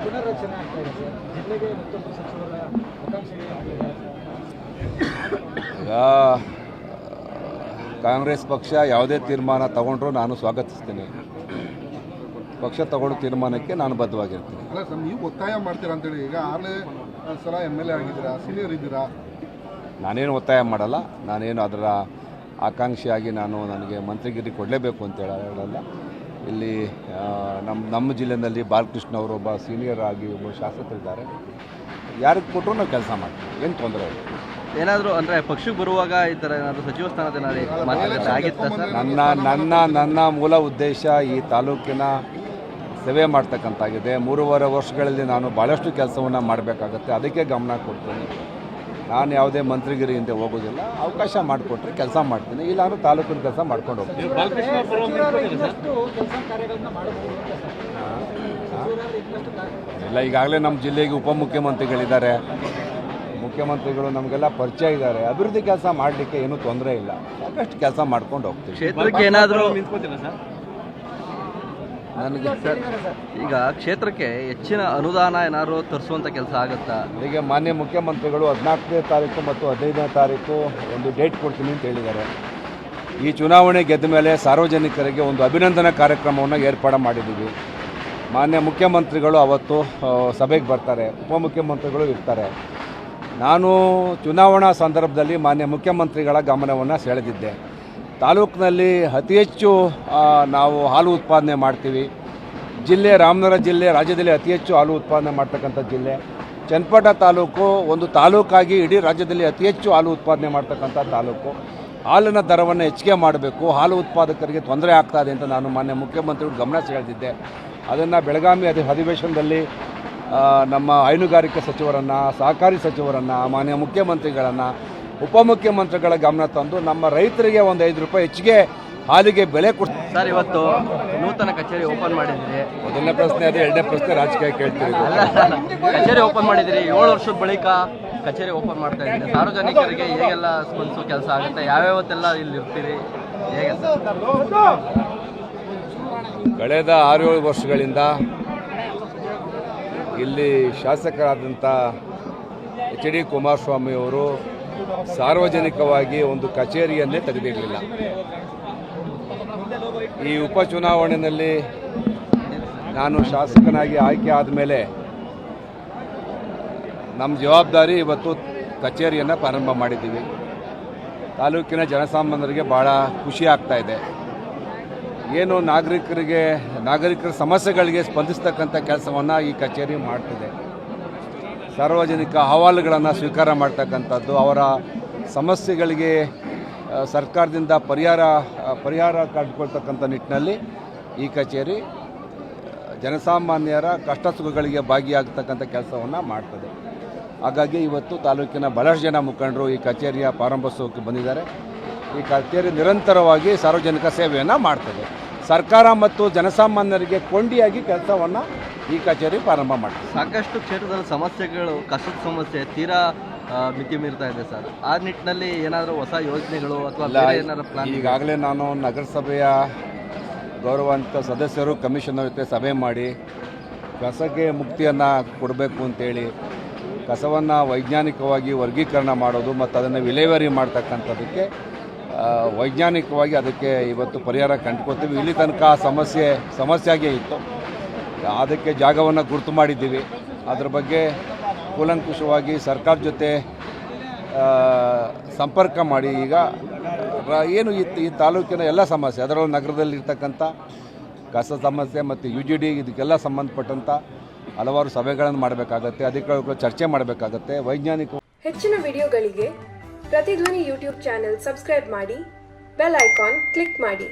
ಪುನರ್ರಚನೆ ಆಗ್ತಾ ಇದೆ ಸರ್. ಜಿಲ್ಲೆಗೆ ಮತ್ತೊಬ್ಬ ಸಚಿವರ ಆಕಾಂಕ್ಷೆಗೆ ಈಗ ಕಾಂಗ್ರೆಸ್ ಪಕ್ಷ ಯಾವುದೇ ತೀರ್ಮಾನ ತಗೊಂಡ್ರೂ ನಾನು ಸ್ವಾಗತಿಸ್ತೀನಿ. ಪಕ್ಷ ತಗೊಳ್ಳೋ ತೀರ್ಮಾನಕ್ಕೆ ನಾನು ಬದ್ಧವಾಗಿರ್ತೀನಿ. ಅಲ್ಲ ಸರ್, ನೀವು ಒತ್ತಾಯ ಮಾಡ್ತೀರಾ ಅಂತೇಳಿ ಈಗ 6ನೇ ಸಲ MLA ಆಗಿದ್ದೀರಾ, ಸೀನಿಯರ್ ಇದ್ದೀರಾ. ನಾನೇನು ಒತ್ತಾಯ ಮಾಡಲ್ಲ. ನಾನೇನು ಅದರ ಆಕಾಂಕ್ಷಿಯಾಗಿ ನನಗೆ ಮಂತ್ರಿಗಿರಿ ಕೊಡಲೇಬೇಕು ಅಂತ ಹೇಳಲ್ಲ. ಇಲ್ಲಿ ನಮ್ಮ ಜಿಲ್ಲೆಯಲ್ಲಿ ಬಾಲಕೃಷ್ಣ ಅವರು ಒಬ್ಬ ಸೀನಿಯರ್ ಆಗಿ ಒಬ್ಬ ಶಾಸಕರಿದ್ದಾರೆ. ಯಾರಿಗೆ ಕೊಟ್ಟರು ನಾವು ಕೆಲಸ ಮಾಡ್ತೀವಿ, ಏನು ತೊಂದರೆ ಇಲ್ಲ. ಏನಾದರೂ ಅಂದರೆ ಪಕ್ಷಕ್ಕೆ ಬರುವಾಗ ಈ ಥರ ಏನಾದರೂ ಸಚಿವ ಸ್ಥಾನದ ಆಗಿತ್ತ ಸರ್? ನನ್ನ ಮೂಲ ಉದ್ದೇಶ ಈ ತಾಲೂಕಿನ ಸೇವೆ ಮಾಡ್ತಕ್ಕಂತಾಗಿದೆ. 3.5 ವರ್ಷಗಳಲ್ಲಿ ನಾನು ಭಾಳಷ್ಟು ಕೆಲಸವನ್ನು ಮಾಡಬೇಕಾಗತ್ತೆ. ಅದಕ್ಕೆ ಗಮನ ಕೊಡ್ತೀನಿ. ನಾನು ಯಾವುದೇ ಮಂತ್ರಿಗಿರಿ ಹಿಂದೆ ಹೋಗೋದಿಲ್ಲ. ಅವಕಾಶ ಮಾಡಿಕೊಟ್ರೆ ಕೆಲಸ ಮಾಡ್ತೀನಿ, ಇಲ್ಲಾಂದ್ರೆ ತಾಲೂಕಿನ ಕೆಲಸ ಮಾಡ್ಕೊಂಡು ಹೋಗ್ತೀನಿ. ಇಲ್ಲ, ಈಗಾಗಲೇ ನಮ್ಮ ಜಿಲ್ಲೆಗೆ ಉಪಮುಖ್ಯಮಂತ್ರಿಗಳಿದ್ದಾರೆ, ಮುಖ್ಯಮಂತ್ರಿಗಳು ನಮಗೆಲ್ಲ ಪರಿಚಯ ಇದ್ದಾರೆ. ಅಭಿವೃದ್ಧಿ ಕೆಲಸ ಮಾಡಲಿಕ್ಕೆ ಏನೂ ತೊಂದರೆ ಇಲ್ಲ. ಸಾಕಷ್ಟು ಕೆಲಸ ಮಾಡ್ಕೊಂಡು ಹೋಗ್ತೀವಿ. ಕ್ಷೇತ್ರಕ್ಕೆ ಏನಾದರೂ ನನಗೆ ಸರ್, ಈಗ ಕ್ಷೇತ್ರಕ್ಕೆ ಹೆಚ್ಚಿನ ಅನುದಾನ ಏನಾದರೂ ತರಿಸುವಂಥ ಕೆಲಸ ಆಗುತ್ತಾ? ಈಗ ಮಾನ್ಯ ಮುಖ್ಯಮಂತ್ರಿಗಳು 14ನೇ ತಾರೀಕು ಮತ್ತು 15ನೇ ತಾರೀಕು ಒಂದು ಡೇಟ್ ಕೊಡ್ತೀನಿ ಅಂತ ಹೇಳಿದ್ದಾರೆ. ಈ ಚುನಾವಣೆ ಗೆದ್ದ ಮೇಲೆ ಸಾರ್ವಜನಿಕರಿಗೆ ಒಂದು ಅಭಿನಂದನಾ ಕಾರ್ಯಕ್ರಮವನ್ನು ಏರ್ಪಾಡು ಮಾಡಿದ್ದೀವಿ. ಮಾನ್ಯ ಮುಖ್ಯಮಂತ್ರಿಗಳು ಅವತ್ತು ಸಭೆಗೆ ಬರ್ತಾರೆ, ಉಪಮುಖ್ಯಮಂತ್ರಿಗಳು ಇರ್ತಾರೆ. ನಾನು ಚುನಾವಣಾ ಸಂದರ್ಭದಲ್ಲಿ ಮಾನ್ಯ ಮುಖ್ಯಮಂತ್ರಿಗಳ ಗಮನವನ್ನು ಸೆಳೆದಿದ್ದೆ. ತಾಲೂಕಿನಲ್ಲಿ ಅತಿ ಹೆಚ್ಚು ನಾವು ಹಾಲು ಉತ್ಪಾದನೆ ಮಾಡ್ತೀವಿ. ರಾಮನಗರ ಜಿಲ್ಲೆ ರಾಜ್ಯದಲ್ಲಿ ಅತಿ ಹೆಚ್ಚು ಹಾಲು ಉತ್ಪಾದನೆ ಮಾಡ್ತಕ್ಕಂಥ ಜಿಲ್ಲೆ. ಚನ್ನಪಟ್ಟಣ ತಾಲೂಕು ಒಂದು ತಾಲೂಕಾಗಿ ಇಡೀ ರಾಜ್ಯದಲ್ಲಿ ಅತಿ ಹೆಚ್ಚು ಹಾಲು ಉತ್ಪಾದನೆ ಮಾಡ್ತಕ್ಕಂಥ ತಾಲೂಕು. ಹಾಲಿನ ದರವನ್ನು ಹೆಚ್ಚಿಗೆ ಮಾಡಬೇಕು, ಹಾಲು ಉತ್ಪಾದಕರಿಗೆ ತೊಂದರೆ ಆಗ್ತಾಯಿದೆ ಅಂತ ನಾನು ಮಾನ್ಯ ಮುಖ್ಯಮಂತ್ರಿಗಳು ಗಮನ ಸೆಳೆದಿದ್ದೆ. ಅದನ್ನು ಬೆಳಗಾವಿ ಅಧಿವೇಶನದಲ್ಲಿ ನಮ್ಮ ಹೈನುಗಾರಿಕೆ ಸಚಿವರನ್ನು, ಸಹಕಾರಿ ಸಚಿವರನ್ನು, ಮಾನ್ಯ ಮುಖ್ಯಮಂತ್ರಿಗಳನ್ನು, ಉಪಮುಖ್ಯಮಂತ್ರಿಗಳ ಗಮನ ತಂದು ನಮ್ಮ ರೈತರಿಗೆ ಒಂದು 5 ರೂಪಾಯಿ ಹೆಚ್ಚಿಗೆ ಹಾಲಿಗೆ ಬೆಲೆ ಕೊಡ್ತಾರೆ. ಸರ್, ಇವತ್ತು ನೂತನ ಕಚೇರಿ ಓಪನ್ ಮಾಡಿದ್ದೀರಿ. ಮೊದಲನೇ ಪ್ರಶ್ನೆ ಅದು, ಎರಡನೇ ಪ್ರಶ್ನೆ ರಾಜಕೀಯ ಕೇಳ್ತೀರಿ. ಕಚೇರಿ ಓಪನ್ ಮಾಡಿದ್ದೀರಿ, 7 ವರ್ಷದ ಬಳಿಕ ಕಚೇರಿ ಓಪನ್ ಮಾಡ್ತಾ ಇದ್ದೀರಿ. ಸಾರ್ವಜನಿಕರಿಗೆ ಹೇಗೆಲ್ಲ ಸ್ಪಂದಿಸೋ ಕೆಲಸ ಆಗುತ್ತೆ? ಯಾವ್ಯಾವತ್ತೆಲ್ಲ ಇಲ್ಲಿ ಇರ್ತೀರಿ, ಹೇಗೆ ಸರ್? ಕಳೆದ 6-7 ವರ್ಷಗಳಿಂದ ಇಲ್ಲಿ ಶಾಸಕರಾದಂಥ HD ಕುಮಾರಸ್ವಾಮಿ ಅವರು ಸಾರ್ವಜನಿಕವಾಗಿ ಒಂದು ಕಚೇರಿಯನ್ನೇ ತೆಗೆದಿರಲಿಲ್ಲ. ಈ ಉಪಚುನಾವಣೆಯಲ್ಲಿ ನಾನು ಶಾಸಕನಾಗಿ ಆಯ್ಕೆ ಆದಮೇಲೆ ನಮ್ಮ ಜವಾಬ್ದಾರಿ ಇವತ್ತು ಕಚೇರಿಯನ್ನು ಪ್ರಾರಂಭ ಮಾಡಿದ್ದೀವಿ. ತಾಲೂಕಿನ ಜನಸಾಮಾನ್ಯರಿಗೆ ಭಾಳ ಖುಷಿ ಆಗ್ತಾ ಇದೆ. ಏನು ನಾಗರಿಕರ ಸಮಸ್ಯೆಗಳಿಗೆ ಸ್ಪಂದಿಸ್ತಕ್ಕಂಥ ಕೆಲಸವನ್ನು ಈ ಕಚೇರಿ ಮಾಡ್ತಿದೆ. ಸಾರ್ವಜನಿಕ ಅಹವಾಲುಗಳನ್ನು ಸ್ವೀಕಾರ ಮಾಡ್ತಕ್ಕಂಥದ್ದು, ಅವರ ಸಮಸ್ಯೆಗಳಿಗೆ ಸರ್ಕಾರದಿಂದ ಪರಿಹಾರ ಕಂಡುಕೊಳ್ತಕ್ಕಂಥ ನಿಟ್ಟಿನಲ್ಲಿ ಈ ಕಚೇರಿ ಜನಸಾಮಾನ್ಯರ ಕಷ್ಟ ಸುಖಗಳಿಗೆ ಭಾಗಿಯಾಗತಕ್ಕಂಥ ಕೆಲಸವನ್ನು ಮಾಡ್ತದೆ. ಹಾಗಾಗಿ ಇವತ್ತು ತಾಲೂಕಿನ ಬಹಳಷ್ಟು ಜನ ಮುಖಂಡರು ಈ ಕಚೇರಿಯ ಪ್ರಾರಂಭೋತ್ಸವಕ್ಕೆ ಬಂದಿದ್ದಾರೆ. ಈ ಕಚೇರಿ ನಿರಂತರವಾಗಿ ಸಾರ್ವಜನಿಕ ಸೇವೆಯನ್ನು ಮಾಡ್ತದೆ. ಸರ್ಕಾರ ಮತ್ತು ಜನಸಾಮಾನ್ಯರಿಗೆ ಕೊಂಡಿಯಾಗಿ ಕೆಲಸವನ್ನು ಈ ಕಚೇರಿ ಪ್ರಾರಂಭ ಮಾಡ್ತದೆ. ಸಾಕಷ್ಟು ಕ್ಷೇತ್ರದಲ್ಲಿ ಸಮಸ್ಯೆಗಳು, ಕಷ್ಟದ ಸಮಸ್ಯೆ ತೀರಾ ಮಿತಿ ಮೀರ್ತಾ ಇದೆ ಸರ್. ಆ ನಿಟ್ಟಿನಲ್ಲಿ ಏನಾದರೂ ಹೊಸ ಯೋಜನೆಗಳು ಅಥವಾ ಏನಾದರೂ ಪ್ಲಾನ್? ಈಗಾಗಲೇ ನಾನು ನಗರಸಭೆಯ ಗೌರವಾನ್ವಿತ ಸದಸ್ಯರು ಕಮಿಷನರ್ ಜೊತೆ ಸಭೆ ಮಾಡಿ ಕಸಕ್ಕೆ ಮುಕ್ತಿಯನ್ನು ಕೊಡಬೇಕು ಅಂತೇಳಿ, ಕಸವನ್ನು ವೈಜ್ಞಾನಿಕವಾಗಿ ವರ್ಗೀಕರಣ ಮಾಡೋದು ಮತ್ತು ಅದನ್ನು ವಿಲೇವಾರಿ ಮಾಡ್ತಕ್ಕಂಥದ್ದಕ್ಕೆ ವೈಜ್ಞಾನಿಕವಾಗಿ ಅದಕ್ಕೆ ಇವತ್ತು ಪರಿಹಾರ ಕಂಡುಕೊಳ್ತೀವಿ. ಇಲ್ಲಿ ತನಕ ಸಮಸ್ಯೆಯಾಗೇ ಇತ್ತು. ಅದಕ್ಕೆ ಜಾಗವನ್ನು ಗುರುತು ಮಾಡಿದ್ದೀವಿ. ಅದರ ಬಗ್ಗೆ ಕೂಲಂಕುಷವಾಗಿ ಸರ್ಕಾರ ಜೊತೆ ಸಂಪರ್ಕ ಮಾಡಿ ಈಗ ಏನು ಈ ತಾಲೂಕಿನ ಎಲ್ಲ ಸಮಸ್ಯೆ, ಅದರಲ್ಲೂ ನಗರದಲ್ಲಿರ್ತಕ್ಕಂಥ ಕಸ ಸಮಸ್ಯೆ ಮತ್ತು UGD ಇದಕ್ಕೆಲ್ಲ ಸಂಬಂಧಪಟ್ಟಂಥ ಹಲವಾರು ಸಭೆಗಳನ್ನು ಮಾಡಬೇಕಾಗತ್ತೆ, ಅಧಿಕಾರಿಗಳು ಚರ್ಚೆ ಮಾಡಬೇಕಾಗತ್ತೆ. ವೈಜ್ಞಾನಿಕ ಹೆಚ್ಚಿನ ವಿಡಿಯೋಗಳಿಗೆ ಪ್ರತಿಧ್ವನಿ ಯೂಟ್ಯೂಬ್ ಚಾನೆಲ್ ಸಬ್ಸ್ಕ್ರೈಬ್ ಮಾಡಿ, ಬೆಲ್ ಐಕಾನ್ ಕ್ಲಿಕ್ ಮಾಡಿ.